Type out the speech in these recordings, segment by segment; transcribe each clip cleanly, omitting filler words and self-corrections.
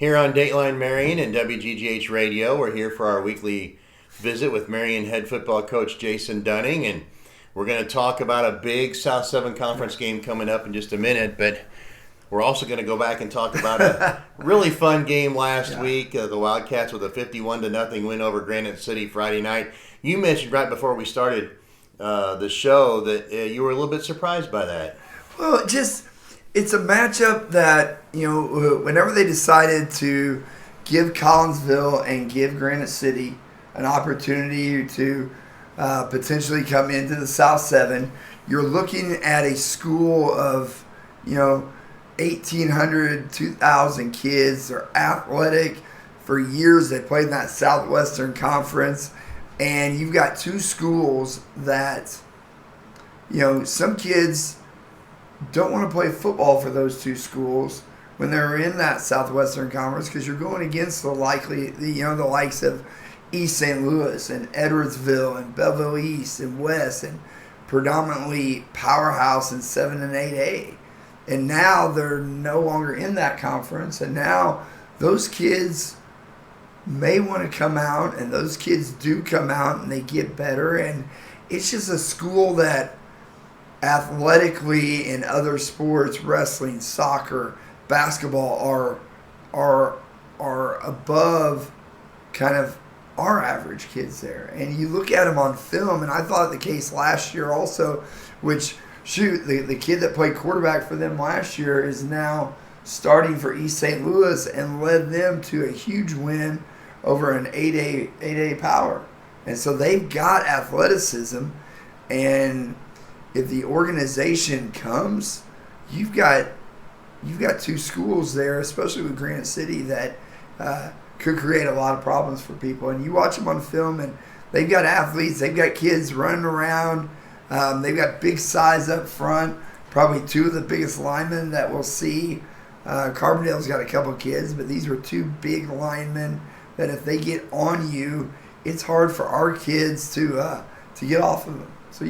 Here on Dateline Marion and WGGH Radio, we're here for our weekly visit with Marion head football coach Jason Dunning, and we're going to talk about a big South 7 Conference game coming up in just a minute, but we're also going to go back and talk about a really fun game last week, the Wildcats with a 51-0 win over Granite City Friday night. You mentioned right before we started the show that you were a little bit surprised by that. Well, it's a matchup that, whenever they decided to give Collinsville and give Granite City an opportunity to potentially come into the South 7, you're looking at a school of, 1,800, 2,000 kids. They're athletic. For years, they played in that Southwestern Conference. And you've got two schools that, some kids don't want to play football for those two schools when they're in that Southwestern Conference because you're going against the likes of East St. Louis and Edwardsville and Belleville East and West and predominantly powerhouse in 7 and 8A. And now they're no longer in that conference, and now those kids may want to come out, and those kids do come out and they get better, and it's just a school that athletically in other sports, wrestling, soccer, basketball, are above kind of our average kids there. And you look at them on film, and I thought the case last year also, which, the kid that played quarterback for them last year is now starting for East St. Louis and led them to a huge win over an 8A power. And so they've got athleticism, and if the organization comes, you've got two schools there, especially with Granite City, that could create a lot of problems for people. And you watch them on film, and they've got athletes, they've got kids running around, they've got big size up front, probably two of the biggest linemen that we'll see. Carbondale's got a couple kids, but these were two big linemen that if they get on you, it's hard for our kids to get off of them. So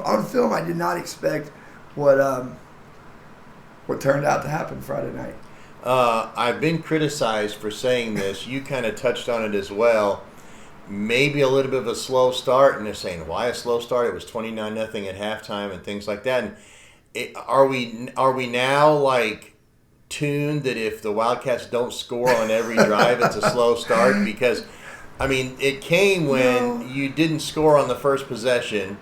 on film, I did not expect what turned out to happen Friday night. I've been criticized for saying this. You kind of touched on it as well. Maybe a little bit of a slow start, and they're saying, why a slow start? It was 29-0 at halftime and things like that. And are we now like tuned that if the Wildcats don't score on every drive, it's a slow start? Because it came when you didn't score on the first possession,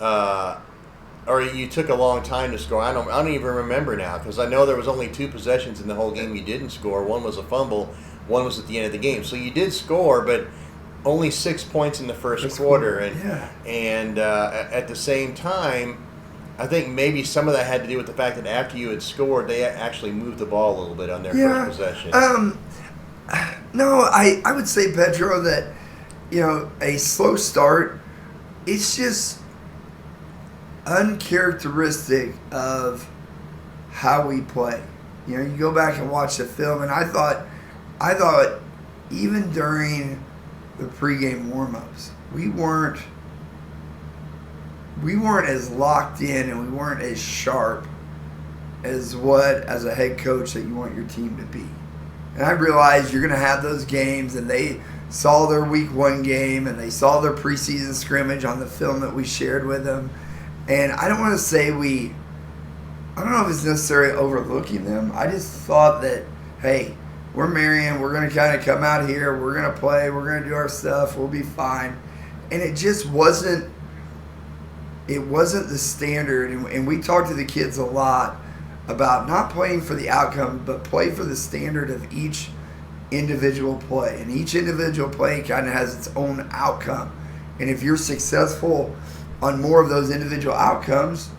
or you took a long time to score. I don't even remember now, because I know there was only two possessions in the whole game you didn't score. One was a fumble, one was at the end of the game. So you did score, but only 6 points in the first quarter. And at the same time, I think maybe some of that had to do with the fact that after you had scored, they actually moved the ball a little bit on their first possession. No, I would say, Pedro, that, a slow start, it's just uncharacteristic of how we play. You go back and watch the film, and I thought even during the pregame warm-ups, we weren't as locked in and we weren't as sharp as a head coach that you want your team to be. And I realized you're going to have those games, and they saw their week 1 game and they saw their preseason scrimmage on the film that we shared with them. And I don't want to say I don't know if it's necessarily overlooking them. I just thought that, hey, we're Marion, we're going to kind of come out here, we're going to play, we're going to do our stuff, we'll be fine. And it just wasn't the standard. And we talked to the kids a lot about not playing for the outcome, but play for the standard of each individual play. And each individual play kind of has its own outcome. And if you're successful on more of those individual outcomes,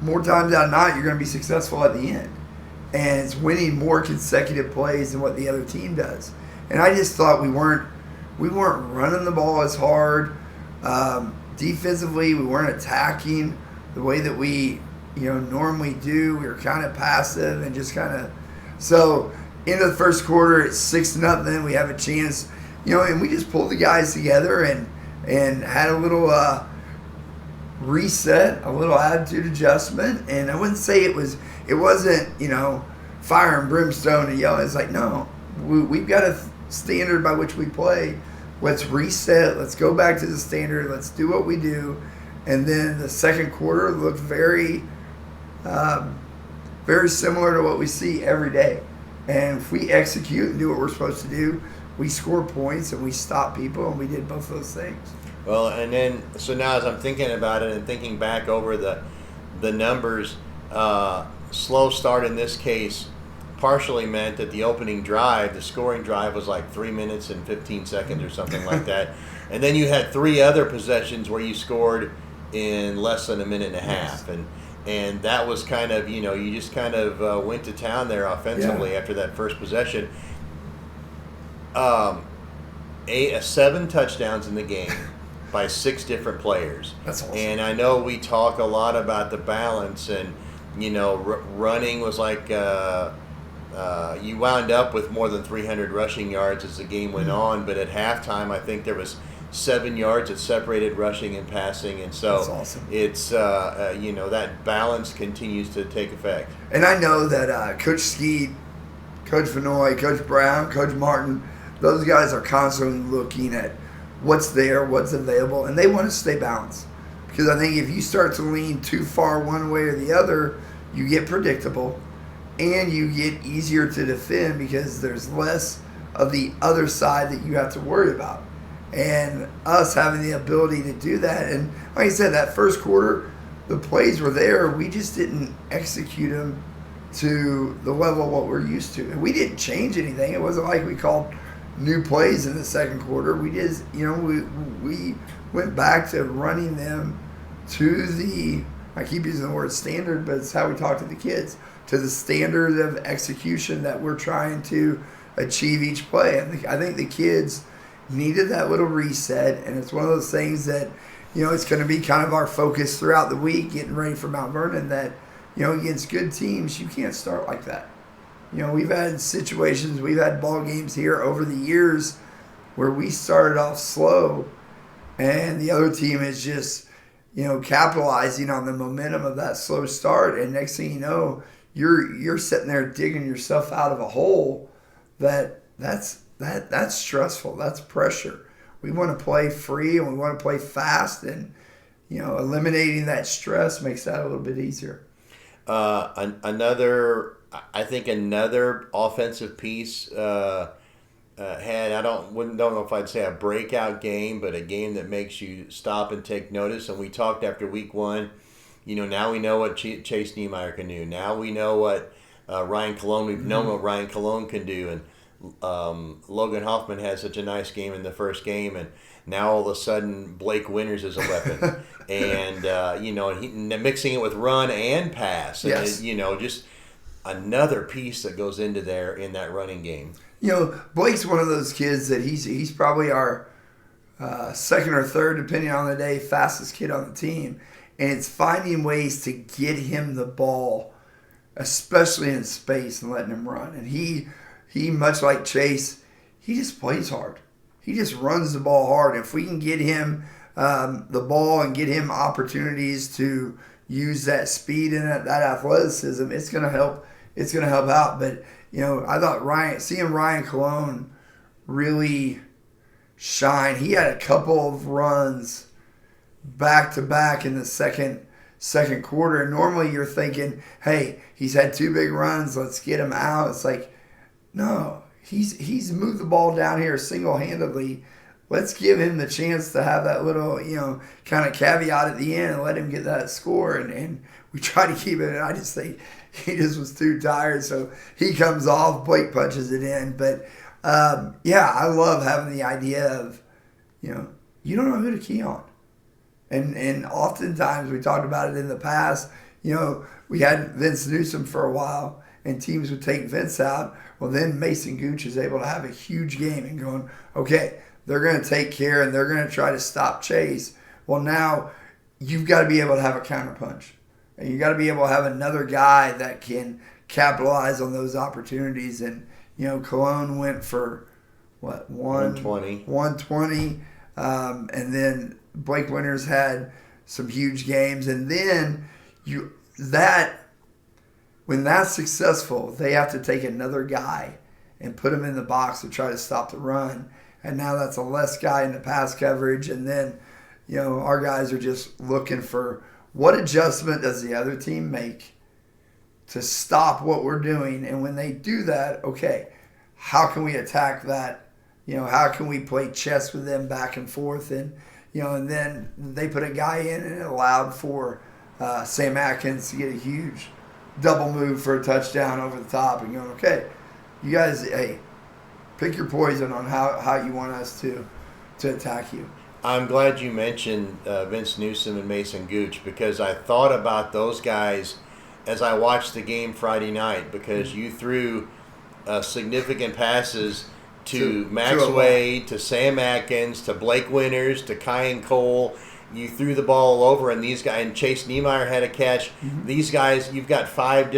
more times than not, you're going to be successful at the end. And it's winning more consecutive plays than what the other team does. And I just thought we weren't running the ball as hard. Defensively, we weren't attacking the way that we normally do. We were kind of passive and just kind of. So into the first quarter, it's 6-0. We have a chance, and we just pulled the guys together and had a little reset, a little attitude adjustment. And I wouldn't say it wasn't fire and brimstone and yelling. It's like, no, we've got a standard by which we play. Let's reset. Let's go back to the standard. Let's do what we do. And then the second quarter looked very, very similar to what we see every day. And if we execute and do what we're supposed to do, we score points and we stop people, and we did both those things. Well, and then, so now as I'm thinking about it and thinking back over the numbers, slow start in this case partially meant that the opening drive, the scoring drive, was like 3 minutes and 15 seconds or something like that. And then you had 3 other possessions where you scored in less than a minute and a half. Yes. And that was kind of, you just kind of went to town there offensively after that first possession. 7 touchdowns in the game by 6 different players. That's awesome. And I know we talk a lot about the balance, and running was like you wound up with more than 300 rushing yards as the game went on, but at halftime I think there was 7 yards that separated rushing and passing, and so that's awesome. It's that balance continues to take effect. And I know that Coach Skeet, Coach Vanoy, Coach Brown, Coach Martin, those guys are constantly looking at what's there, what's available, and they want to stay balanced. Because I think if you start to lean too far one way or the other, you get predictable and you get easier to defend because there's less of the other side that you have to worry about. And us having the ability to do that, and like I said, that first quarter, the plays were there. We just didn't execute them to the level of what we're used to. And we didn't change anything. It wasn't like we called new plays in the second quarter. We just, we went back to running them to the, I keep using the word standard, but it's how we talk to the kids, to the standard of execution that we're trying to achieve each play. And I think the kids needed that little reset, and it's one of those things that, it's going to be kind of our focus throughout the week, getting ready for Mount Vernon, that, against good teams, you can't start like that. We've had situations, we've had ball games here over the years where we started off slow and the other team is just, capitalizing on the momentum of that slow start. And next thing you know, you're sitting there digging yourself out of a hole that's stressful. That's pressure. We want to play free and we want to play fast, and, eliminating that stress makes that a little bit easier. Another offensive piece had, I don't know if I'd say a breakout game, but a game that makes you stop and take notice. And we talked after week 1, now we know what Chase Niemeyer can do. Now we know what Ryan Colon, we've known what Ryan Colon can do. And Logan Hoffman had such a nice game in the first game, and now all of a sudden Blake Winters is a weapon. And, mixing it with run and pass. Yes. And, just another piece that goes into there in that running game. Blake's one of those kids that he's probably our second or third, depending on the day, fastest kid on the team. And it's finding ways to get him the ball, especially in space, and letting him run. And he much like Chase, he just plays hard. He just runs the ball hard. If we can get him the ball and get him opportunities to use that speed and that athleticism, it's going to help. It's going to help out. But I thought seeing Ryan Colon really shine. He had a couple of runs back to back in the second quarter. And normally you're thinking, hey, he's had 2 big runs. Let's get him out. It's like, no, he's moved the ball down here single-handedly. Let's give him the chance to have that little, kind of caveat at the end and let him get that score. And we try to keep it. And I just think he just was too tired. So he comes off, Blake punches it in. But, I love having the idea of, you don't know who to key on. And oftentimes we talked about it in the past. We had Vince Newsom for a while, and teams would take Vince out. Well, then Mason Gooch is able to have a huge game and going, okay, they're going to take care and they're going to try to stop Chase. Well, now you've got to be able to have a counterpunch. And you've got to be able to have another guy that can capitalize on those opportunities. And, Cologne went for, 120. 120. And then Blake Winters had some huge games. And then when that's successful, they have to take another guy and put him in the box to try to stop the run. And now that's a less guy in the pass coverage. And then, our guys are just looking for what adjustment does the other team make to stop what we're doing. And when they do that, okay, how can we attack that? How can we play chess with them back and forth? And, and then they put a guy in and it allowed for Sam Atkins to get a huge double move for a touchdown over the top and going, okay, you guys, hey, pick your poison on how you want us to attack you. I'm glad you mentioned Vince Newsom and Mason Gooch, because I thought about those guys as I watched the game Friday night, because you threw significant passes to Max Wade, to Sam Atkins, to Blake Winters, to Kyan Cole. You threw the ball all over, and these guys, and Chase Niemeyer had a catch. Mm-hmm. These guys, you've got 6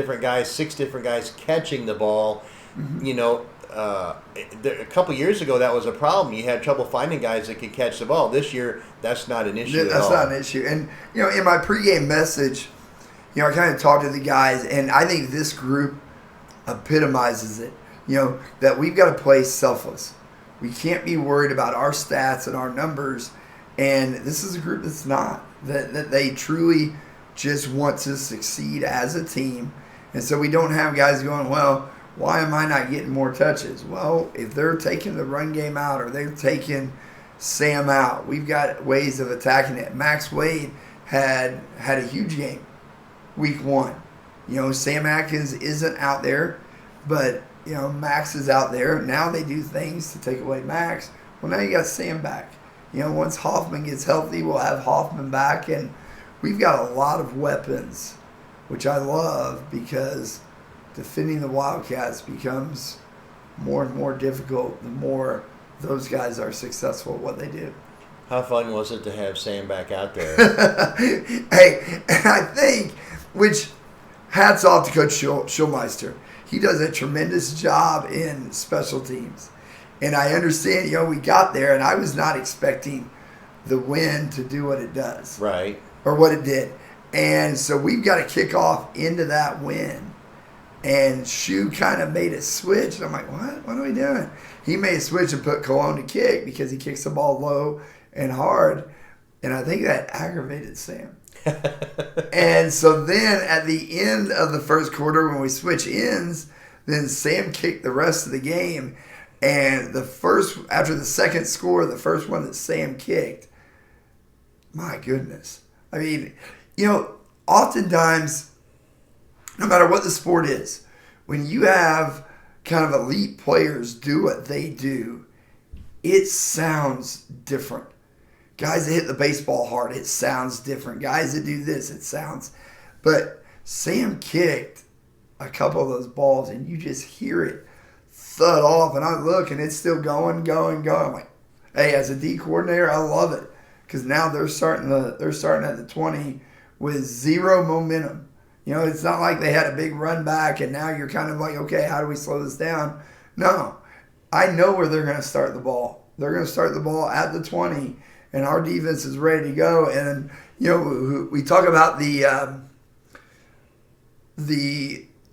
different guys catching the ball. Mm-hmm. A couple years ago, that was a problem. You had trouble finding guys that could catch the ball. This year, that's not an issue at all. That's not an issue. And, in my pregame message, I kind of talked to the guys, and I think this group epitomizes it, that we've got to play selfless. We can't be worried about our stats and our numbers. And this is a group that's not. That they truly just want to succeed as a team. And so we don't have guys going, well, why am I not getting more touches? Well, if they're taking the run game out or they're taking Sam out, we've got ways of attacking it. Max Wade had a huge game week 1. Sam Atkins isn't out there, but, Max is out there. Now they do things to take away Max. Well, now you got Sam back. Once Hoffman gets healthy, we'll have Hoffman back. And we've got a lot of weapons, which I love, because defending the Wildcats becomes more and more difficult the more those guys are successful at what they do. How fun was it to have Sam back out there? Hey, and I think, which hats off to Coach Schulmeister. He does a tremendous job in special teams. And I understand, we got there, and I was not expecting the wind to do what it does. Right. Or what it did. And so we've got to kick off into that wind. And Shu kind of made a switch. And I'm like, what? What are we doing? He made a switch and put Cologne to kick because he kicks the ball low and hard. And I think that aggravated Sam. And so then at the end of the first quarter, when we switch ends, then Sam kicked the rest of the game. And after the second score, the first one that Sam kicked, my goodness. I mean, oftentimes, no matter what the sport is, when you have kind of elite players do what they do, it sounds different. Guys that hit the baseball hard, it sounds different. Guys that do this, it sounds. But Sam kicked a couple of those balls, and you just hear it thud off, and I look, and it's still going. I'm like, hey, as a D coordinator, I love it, because now they're starting at the 20 with zero momentum. It's not like they had a big run back, and now you're kind of like, okay, how do we slow this down? No, I know where they're going to start the ball. They're going to start the ball at the 20, and our defense is ready to go. And we talk about the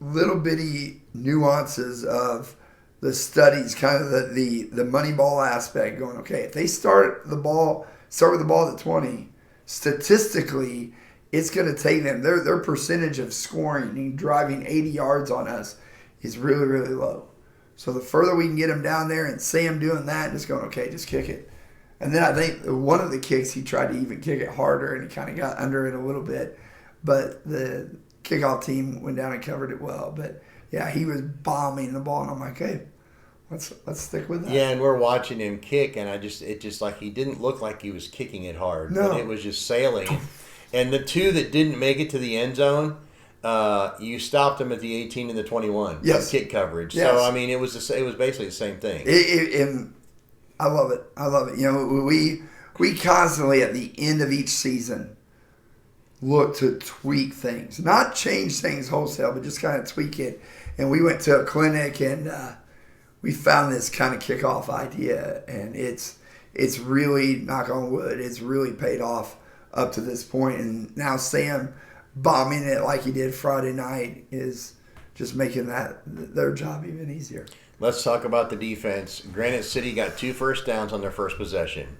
little bitty nuances of the studies, kind of the money ball aspect, going, okay, if they start with the ball at the 20, statistically, it's going to take them, their percentage of scoring and driving 80 yards on us is really, really low. So the further we can get them down there, and Sam doing that and just going, okay, just kick it. And then I think one of the kicks, he tried to even kick it harder, and he kind of got under it a little bit. But the kickoff team went down and covered it well. But, yeah, he was bombing the ball, and I'm like, hey, let's stick with that. Yeah, and we're watching him kick, and it just like he didn't look like he was kicking it hard. No. But it was just sailing. And the two that didn't make it to the end zone, you stopped them at the 18 and the 21. Yes. Kick coverage. Yes. So, I mean, it was basically the same thing. And I love it. We constantly, at the end of each season, look to tweak things. Not change things wholesale, but just kind of tweak it. And we went to a clinic, and we found this kind of kickoff idea. And it's really, knock on wood, it's really paid off up to this point. And now Sam bombing it like he did Friday night is just making their job even easier. Let's talk about the defense. Granite City got 2 first downs on their first possession.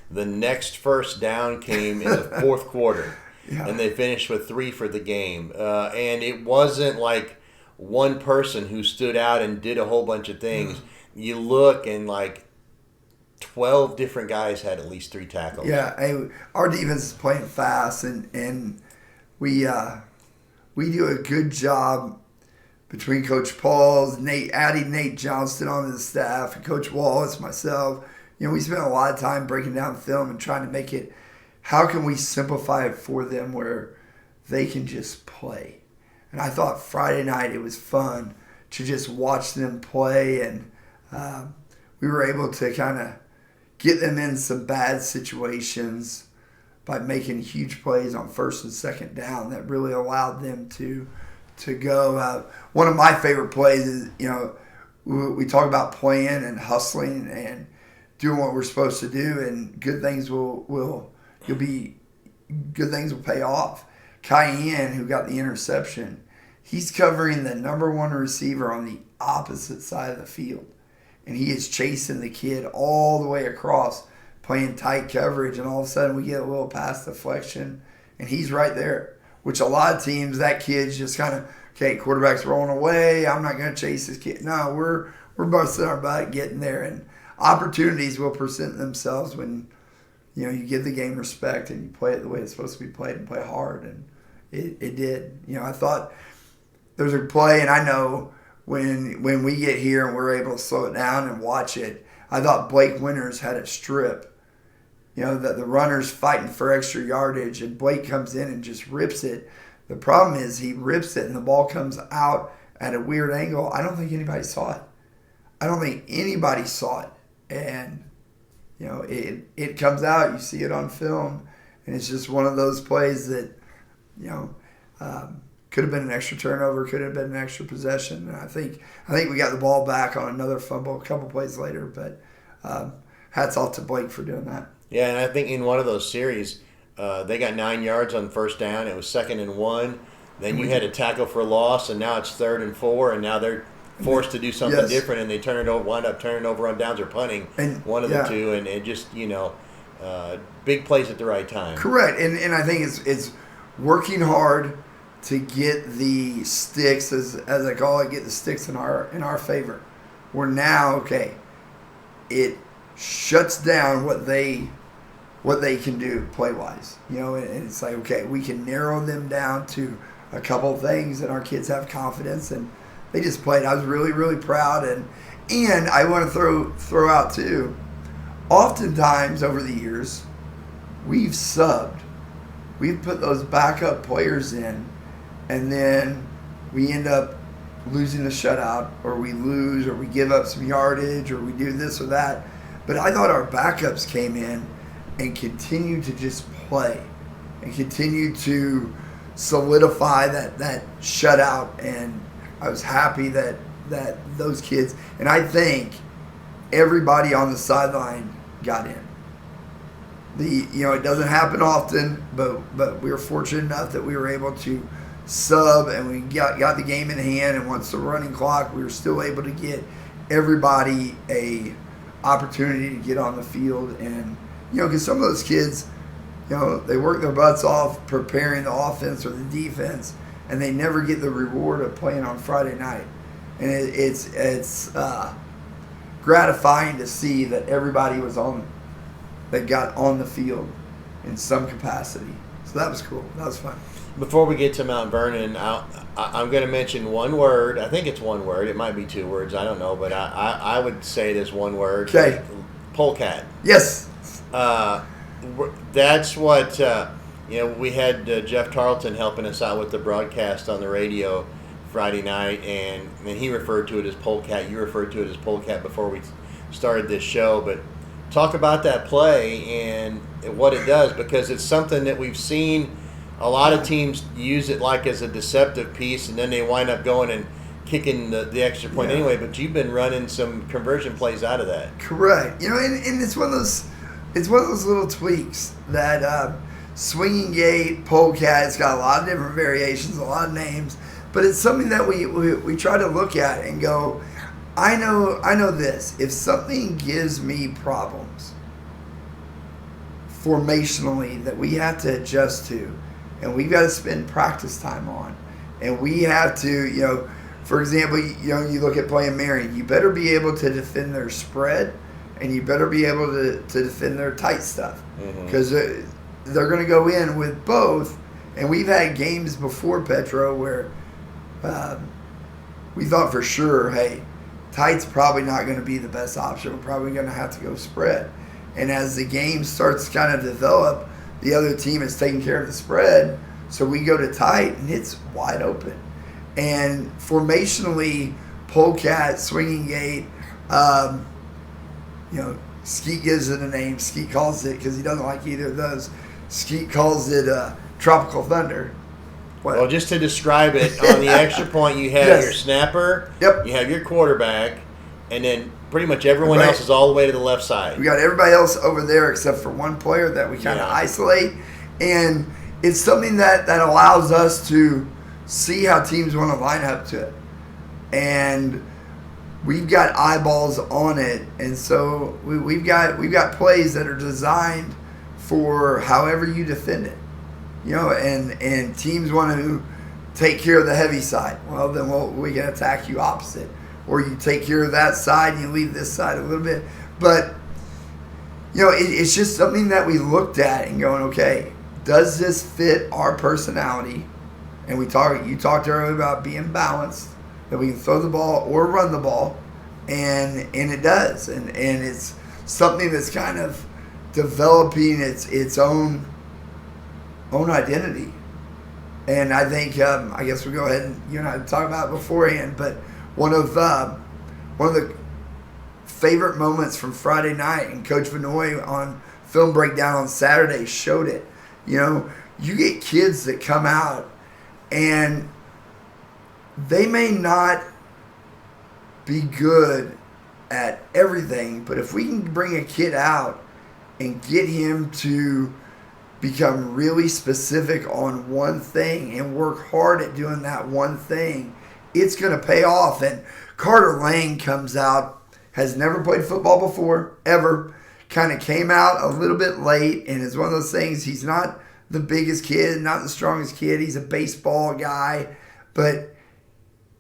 The next first down came in the fourth quarter, and they finished with 3 for the game. And it wasn't like one person who stood out and did a whole bunch of things. You look and 12 different guys had at least 3 tackles. Yeah, our defense is playing fast, and we do a good job between Coach Paul's, adding Nate Johnston onto the staff, and Coach Wallace, myself. We spent a lot of time breaking down film and trying to make it, how can we simplify it for them where they can just play? And I thought Friday night it was fun to just watch them play, and we were able to kind of get them in some bad situations by making huge plays on first and second down that really allowed them to go. One of my favorite plays is, we talk about playing and hustling and doing what we're supposed to do, and good things will pay off. Cayenne, who got the interception, he's covering the number 1 receiver on the opposite side of the field, and he is chasing the kid all the way across, playing tight coverage, and all of a sudden we get a little pass deflection, and he's right there. Which a lot of teams, that kid's just kind of, okay, quarterback's rolling away, I'm not going to chase this kid. No, we're busting our butt getting there, and opportunities will present themselves when you give the game respect and you play it the way it's supposed to be played and play hard, and it did. I thought there's a play, and I know when we get here and we're able to slow it down and watch it, I thought Blake Winters had a strip. That the runner's fighting for extra yardage, and Blake comes in and just rips it. The problem is he rips it and the ball comes out at a weird angle. I don't think anybody saw it. And, it comes out, you see it on film, and it's just one of those plays that, could have been an extra turnover, could have been an extra possession. And I think we got the ball back on another fumble a couple plays later, but hats off to Blake for doing that. Yeah, and I think in one of those series, they got 9 yards on first down. It was 2nd and 1. Then you had a tackle for loss, and now it's 3rd and 4, and now they're forced to do something different, and they wind up turning over on downs or punting, one of the two, and it just, big plays at the right time. Correct, and I think it's working hard to get the sticks, as I call it, get the sticks in our favor. We're now, it shuts down what they can do play-wise. And it's like, okay, we can narrow them down to a couple of things, and our kids have confidence, and they just played. I was really, really proud, and I want to throw out too, oftentimes over the years, we've subbed. We've put those backup players in, and then we end up losing the shutout, or we lose, or we give up some yardage, or we do this or that. But I thought our backups came in and continued to just play and continue to solidify that shutout, and I was happy that those kids, and I think everybody on the sideline got in. It doesn't happen often, but we were fortunate enough that we were able to sub, and we got the game in hand, and once the running clock, we were still able to get everybody a opportunity to get on the field. And because some of those kids, they work their butts off preparing the offense or the defense, and they never get the reward of playing on Friday night. And it's gratifying to see that everybody that got on the field in some capacity. So that was cool. That was fun. Before we get to Mount Vernon, I'm going to mention one word. I think it's one word. It might be 2 words. I don't know, but I would say it as one word. Okay. Polecat. Yes. That's what we had Jeff Tarleton helping us out with the broadcast on the radio Friday night, and he referred to it as polecat. You referred to it as polecat before we started this show, but talk about that play and what it does, because it's something that we've seen a lot of teams use it like as a deceptive piece, and then they wind up going and kicking the extra point anyway. But you've been running some conversion plays out of that. Correct. And it's one of those little tweaks that swinging gate, polecat. It's got a lot of different variations, a lot of names. But it's something that we try to look at and go, I know this. If something gives me problems formationally that we have to adjust to, and we've got to spend practice time on, and we have to, for example, you look at playing Marion, you better be able to defend their spread, and you better be able to defend their tight stuff, because they're going to go in with both. And we've had games before, Petro, where we thought for sure, hey, tight's probably not going to be the best option. We're probably going to have to go spread. And as the game starts to kind of develop, the other team is taking care of the spread, so we go to tight, and it's wide open. And formationally, polecat, swinging gate, Skeet gives it a name. Skeet calls it, because he doesn't like either of those, Skeet calls it Tropical Thunder. What? Well, just to describe it, on the extra point, you have your snapper, you have your quarterback, and then pretty much everyone else is all the way to the left side. We got everybody else over there except for one player that we kind of isolate. And it's something that allows us to see how teams want to line up to it. And we've got eyeballs on it. And so we've got plays that are designed for however you defend it. And teams want to take care of the heavy side. Well, then we can attack you opposite. Or you take care of that side and you leave this side a little bit. But, it's just something that we looked at and going, okay, does this fit our personality? And you talked earlier about being balanced, that we can throw the ball or run the ball. And it does. And it's something that's kind of developing its own identity. And I think, I guess we'll go ahead and you and I talk about it beforehand, but one of the favorite moments from Friday night, and Coach Vanoy on Film Breakdown on Saturday showed it. You get kids that come out and they may not be good at everything, but if we can bring a kid out and get him to become really specific on one thing and work hard at doing that one thing, it's going to pay off. And Carter Lang comes out, has never played football before, ever, kind of came out a little bit late, and it's one of those things, he's not the biggest kid, not the strongest kid, he's a baseball guy, but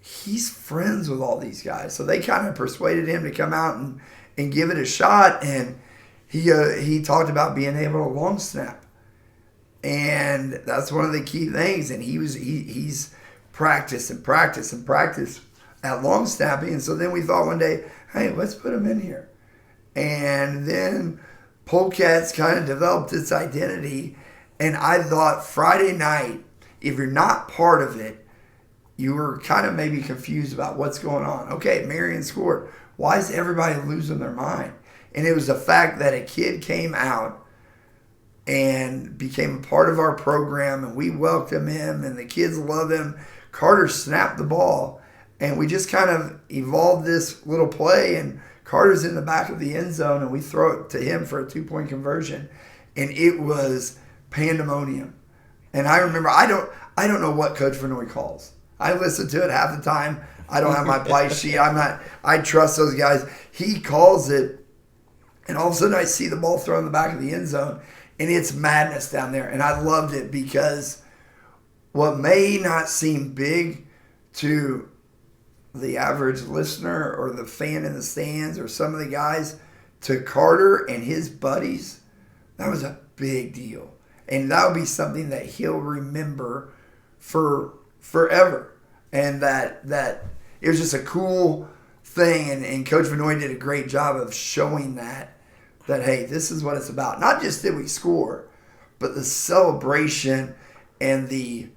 he's friends with all these guys. So they kind of persuaded him to come out and give it a shot, and he talked about being able to long snap. And that's one of the key things, and he's practice at long snapping. And so then we thought one day, hey, let's put him in here. And then Polecats kind of developed its identity. And I thought Friday night, if you're not part of it, you were kind of maybe confused about what's going on. Okay, Marion scored. Why is everybody losing their mind? And it was the fact that a kid came out and became a part of our program, and we welcome him, and the kids love him. Carter snapped the ball, and we just kind of evolved this little play, and Carter's in the back of the end zone, and we throw it to him for a 2-point conversion, and it was pandemonium. And I remember, I don't know what Coach Vernon calls. I listen to it half the time. I don't have my play sheet. I trust those guys. He calls it, and all of a sudden I see the ball thrown in the back of the end zone, and it's madness down there. And I loved it because what may not seem big to the average listener or the fan in the stands or some of the guys, to Carter and his buddies, that was a big deal. And that would be something that he'll remember for forever. And that it was just a cool thing. And Coach Vanoy did a great job of showing that, hey, this is what it's about. Not just did we score, but the celebration and the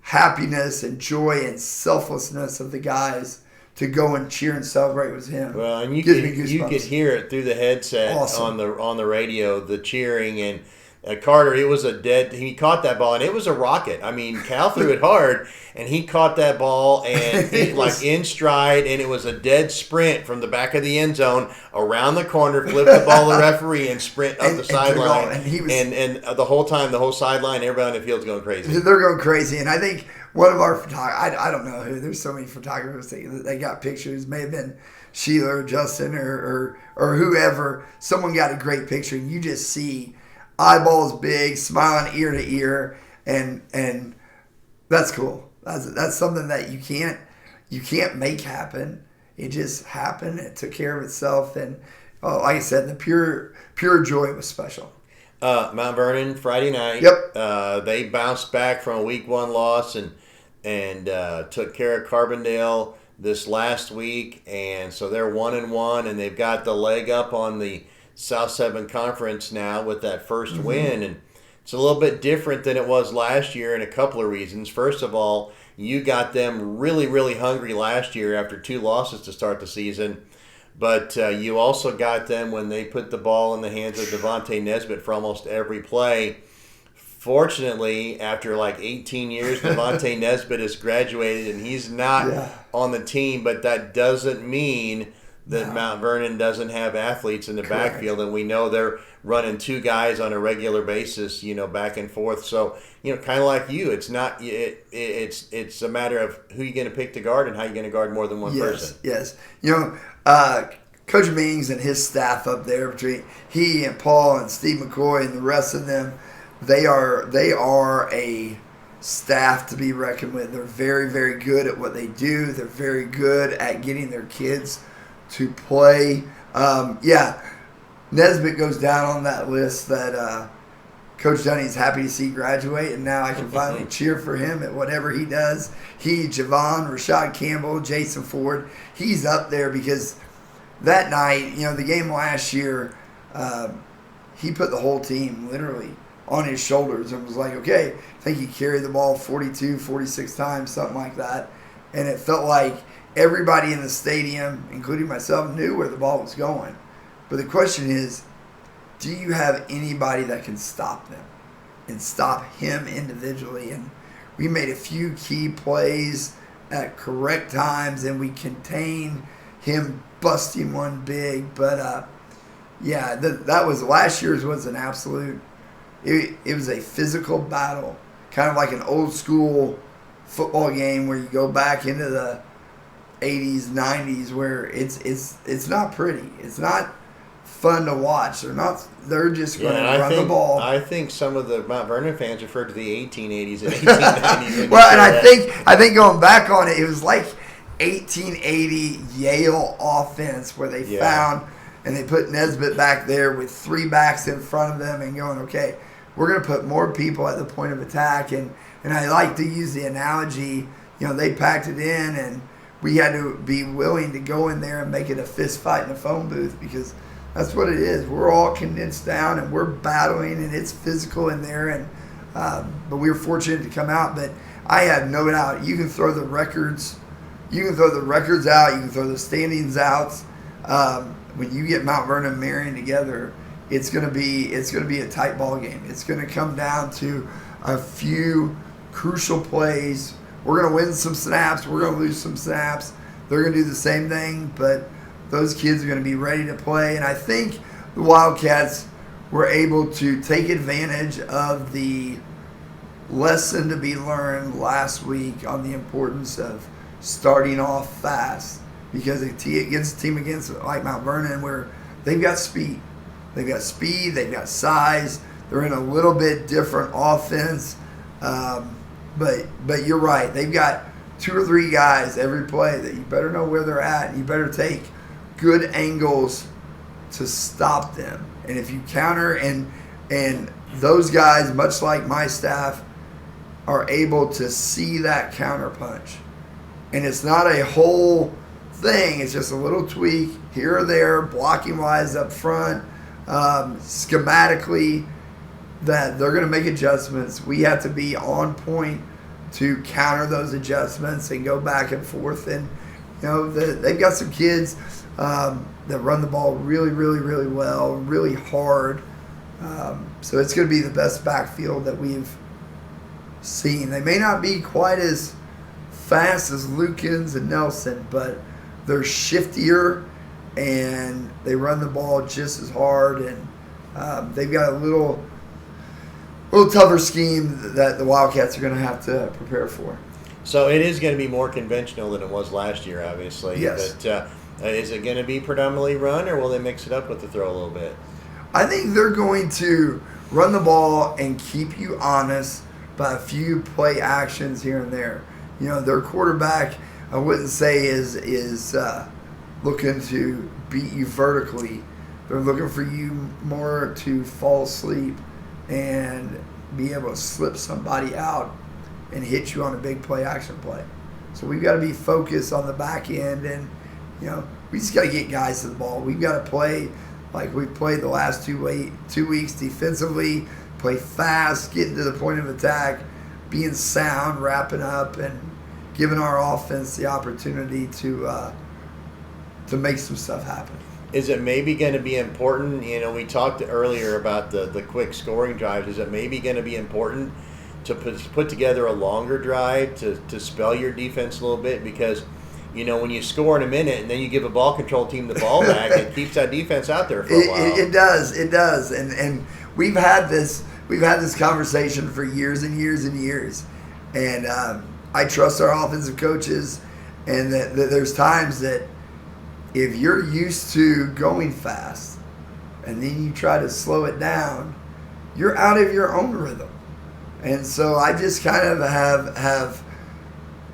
happiness and joy and selflessness of the guys to go and cheer and celebrate with him. Well, and you could hear it through the headset on the radio, the cheering. And Carter, it was he caught that ball, and it was a rocket. I mean, Cal threw it hard, and he caught that ball, and it like in stride, and it was a dead sprint from the back of the end zone around the corner, flip the ball to the referee, and sprint up the sideline. And the whole time, the whole sideline, everybody on the field's going crazy. They're going crazy, and I think one of our photographers, I don't know who, there's so many photographers, they got pictures, may have been Sheila or Justin or whoever. Someone got a great picture, and you just see eyeballs big, smiling ear to ear, and that's cool. That's something that you can't make happen. It just happened. It took care of itself, and like I said, the pure joy was special. Mount Vernon Friday night. Yep. They bounced back from a week 1 loss and took care of Carbondale this last week, and so they're 1-1, and they've got the leg up on the South 7 Conference now with that first win, and it's a little bit different than it was last year in a couple of reasons. First of all, you got them really, really hungry last year after 2 losses to start the season, but you also got them when they put the ball in the hands of Devontae Nesbitt for almost every play. Fortunately, after like 18 years, Devontae Nesbitt has graduated and he's not on the team, but that doesn't mean that Mount Vernon doesn't have athletes in the backfield, and we know they're running 2 guys on a regular basis, back and forth. So, kind of like you, it's not it's a matter of who you're going to pick to guard and how you're going to guard more than one person. Yes. Coach Mings and his staff up there, between he and Paul and Steve McCoy and the rest of them, they are a staff to be reckoned with. They're very, very good at what they do. They're very good at getting their kids to play. Nesbitt goes down on that list that Coach Dunny's happy to see graduate, and now I can finally cheer for him at whatever he does. Javon, Rashad Campbell, Jason Ford, he's up there because that night, the game last year, he put the whole team literally on his shoulders and was like, okay, I think he carried the ball 42, 46 times, something like that. And it felt like everybody in the stadium, including myself, knew where the ball was going. But the question is, do you have anybody that can stop them and stop him individually? And we made a few key plays at correct times, and we contained him busting one big. But, that was last year's was an absolute – it was a physical battle, kind of like an old school football game where you go back into the 80s, 90s, where it's not pretty. It's not fun to watch. They're just going to run the ball. I think some of the Mount Vernon fans refer to the 1880s and 1890s. Well, and I think going back on it, it was like 1880 Yale offense where they found and they put Nesbitt back there with 3 backs in front of them and going, okay, we're going to put more people at the point of attack. And I like to use the analogy, they packed it in, and we had to be willing to go in there and make it a fist fight in a phone booth, because that's what it is. We're all condensed down and we're battling, and it's physical in there. And but we were fortunate to come out. But I have no doubt you can throw the records, out. You can throw the standings out. When you get Mount Vernon and Marion together, it's gonna be a tight ball game. It's gonna come down to a few crucial plays. We're gonna win some snaps. We're gonna lose some snaps. They're gonna do the same thing, but those kids are gonna be ready to play. And I think the Wildcats were able to take advantage of the lesson to be learned last week on the importance of starting off fast, because against a team like Mount Vernon, where they've got speed. They've got size. They're in a little bit different offense. But you're right. They've got 2 or 3 guys every play that you better know where they're at, and you better take good angles to stop them. And if you counter, and those guys, much like my staff, are able to see that counter punch. And it's not a whole thing. It's just a little tweak here or there, blocking wise up front, schematically, that they're going to make adjustments. We have to be on point to counter those adjustments and go back and forth. And they've got some kids that run the ball really, really, really well, really hard. So it's going to be the best backfield that we've seen. They may not be quite as fast as Lukens and Nelson, but they're shiftier and they run the ball just as hard. And they've got a little tougher scheme that the Wildcats are going to have to prepare for. So it is going to be more conventional than it was last year, obviously. Yes. But is it going to be predominantly run, or will they mix it up with the throw a little bit? I think they're going to run the ball and keep you honest by a few play actions here and there. Their quarterback, I wouldn't say is looking to beat you vertically. They're looking for you more to fall asleep and be able to slip somebody out and hit you on a big play action play. So we've got to be focused on the back end, and we just got to get guys to the ball. We've got to play like we've played the last 2 weeks defensively, play fast, getting to the point of attack, being sound, wrapping up, and giving our offense the opportunity to make some stuff happen. Is it maybe going to be important? We talked earlier about the quick scoring drives. Is it maybe going to be important to put together a longer drive to spell your defense a little bit? Because, when you score in a minute and then you give a ball control team the ball back, it keeps that defense out there for a while. It does. And we've had this conversation for years and years and years. And I trust our offensive coaches, and that there's times that if you're used to going fast and then you try to slow it down, you're out of your own rhythm. And so I just kind of have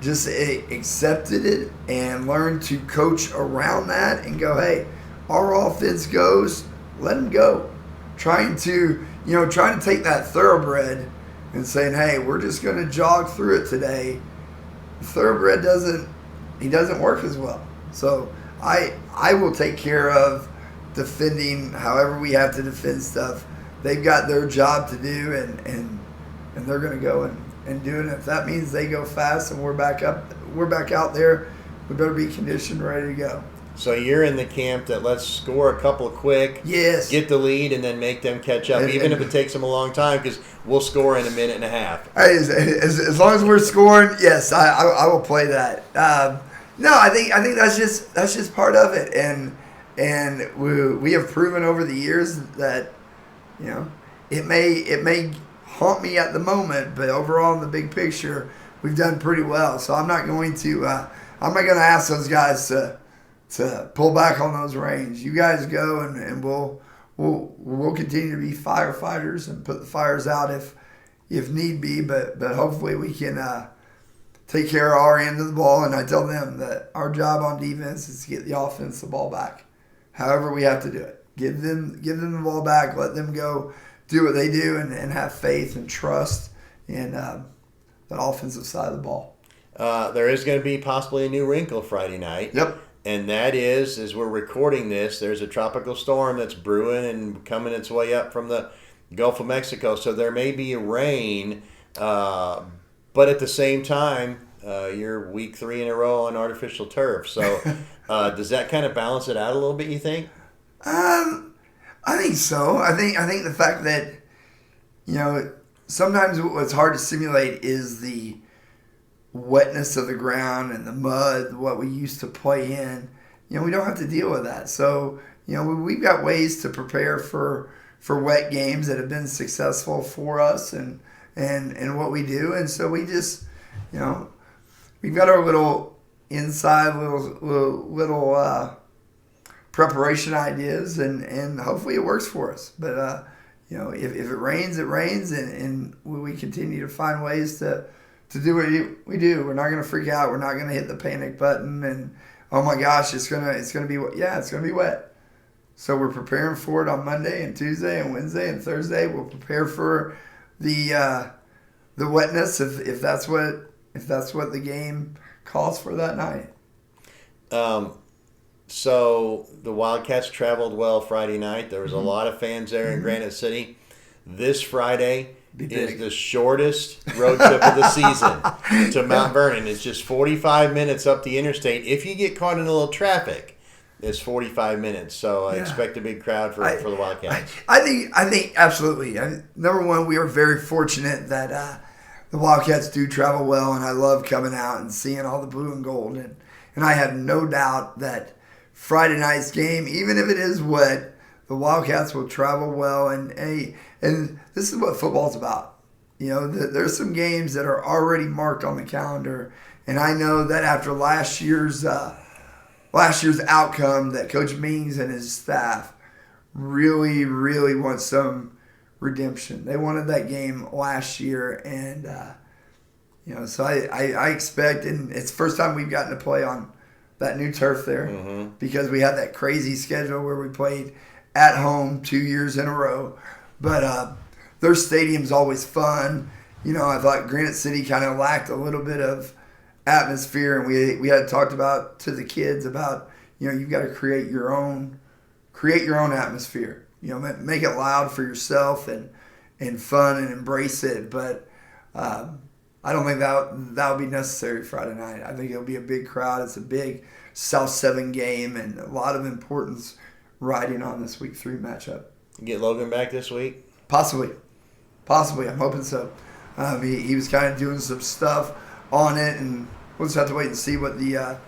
just accepted it and learned to coach around that and go, hey, our offense goes, let them go. Trying to take that thoroughbred and saying, hey, we're just going to jog through it today. The thoroughbred doesn't work as well. So I will take care of defending however we have to defend stuff. They've got their job to do, and they're going to go and do it. If that means they go fast and we're back out there, we better be conditioned, ready to go. So you're in the camp that let's score a couple quick, yes, get the lead, and then make them catch up, even if it takes them a long time, because we'll score in a minute and a half. As long as we're scoring, yes, I will play that. No, I think that's just part of it, and we have proven over the years that it may haunt me at the moment, but overall in the big picture, we've done pretty well. So I'm not going to ask those guys to pull back on those reins. You guys go, and we'll continue to be firefighters and put the fires out if need be. But hopefully we can take care of our end of the ball. And I tell them that our job on defense is to get the offense the ball back, however we have to do it. Give them the ball back. Let them go do what they do, and have faith and trust in that offensive side of the ball. There is going to be possibly a new wrinkle Friday night. Yep. And that is, as we're recording this, there's a tropical storm that's brewing and coming its way up from the Gulf of Mexico. So there may be rain, but at the same time, you're week 3 in a row on artificial turf. So does that kind of balance it out a little bit, you think? I think so. I think the fact that, sometimes what's hard to simulate is the wetness of the ground and the mud, what we used to play in. We don't have to deal with that. So, we've got ways to prepare for wet games that have been successful for us and what we do. And so we just, we've got our little inside little preparation ideas, and hopefully it works for us. But if it rains, it rains, and we continue to find ways to do what we do. We're not going to freak out. We're not going to hit the panic button and, oh my gosh, it's gonna be wet. Yeah, it's gonna be wet. So we're preparing for it on Monday and Tuesday and Wednesday and Thursday. We'll prepare for the wetness if that's what the game calls for that night. So the Wildcats traveled well Friday night. There was a lot of fans there in Granite City. This Friday is the shortest road trip of the season to Mount Vernon. It's just 45 minutes up the interstate. If you get caught in a little traffic, it's 45 minutes. So I expect a big crowd for the Wildcats. I think absolutely. Number one, we are very fortunate that the Wildcats do travel well, and I love coming out and seeing all the blue and gold. And I have no doubt that Friday night's game, even if it is wet, the Wildcats will travel well. And this is what football's about. there's some games that are already marked on the calendar, and I know that after last year's outcome, that Coach Mings and his staff really, really want some redemption. They wanted that game last year, and so I expect, and it's the first time we've gotten to play on that new turf there, because we had that crazy schedule where we played at home 2 years in a row. But their stadium's always fun. I thought Granite City kind of lacked a little bit of atmosphere, and we had talked about to the kids about you've got to create your own atmosphere. Make it loud for yourself and fun and embrace it. But I don't think that would be necessary Friday night. I think it'll be a big crowd. It's a big South 7 game, and a lot of importance riding on this Week 3 matchup. Get Logan back this week? Possibly. I'm hoping so. He was kind of doing some stuff on it, and we'll just have to wait and see what the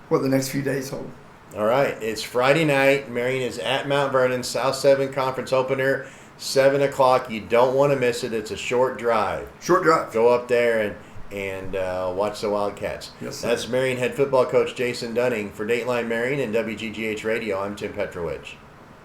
next few days hold. All right. It's Friday night. Marion is at Mount Vernon, South 7 Conference opener, 7 o'clock. You don't want to miss it. It's a short drive. Go up there and watch the Wildcats. Yes, sir. That's Marion head football coach Jason Dunning. For Dateline Marion and WGGH Radio, I'm Tim Petrowich.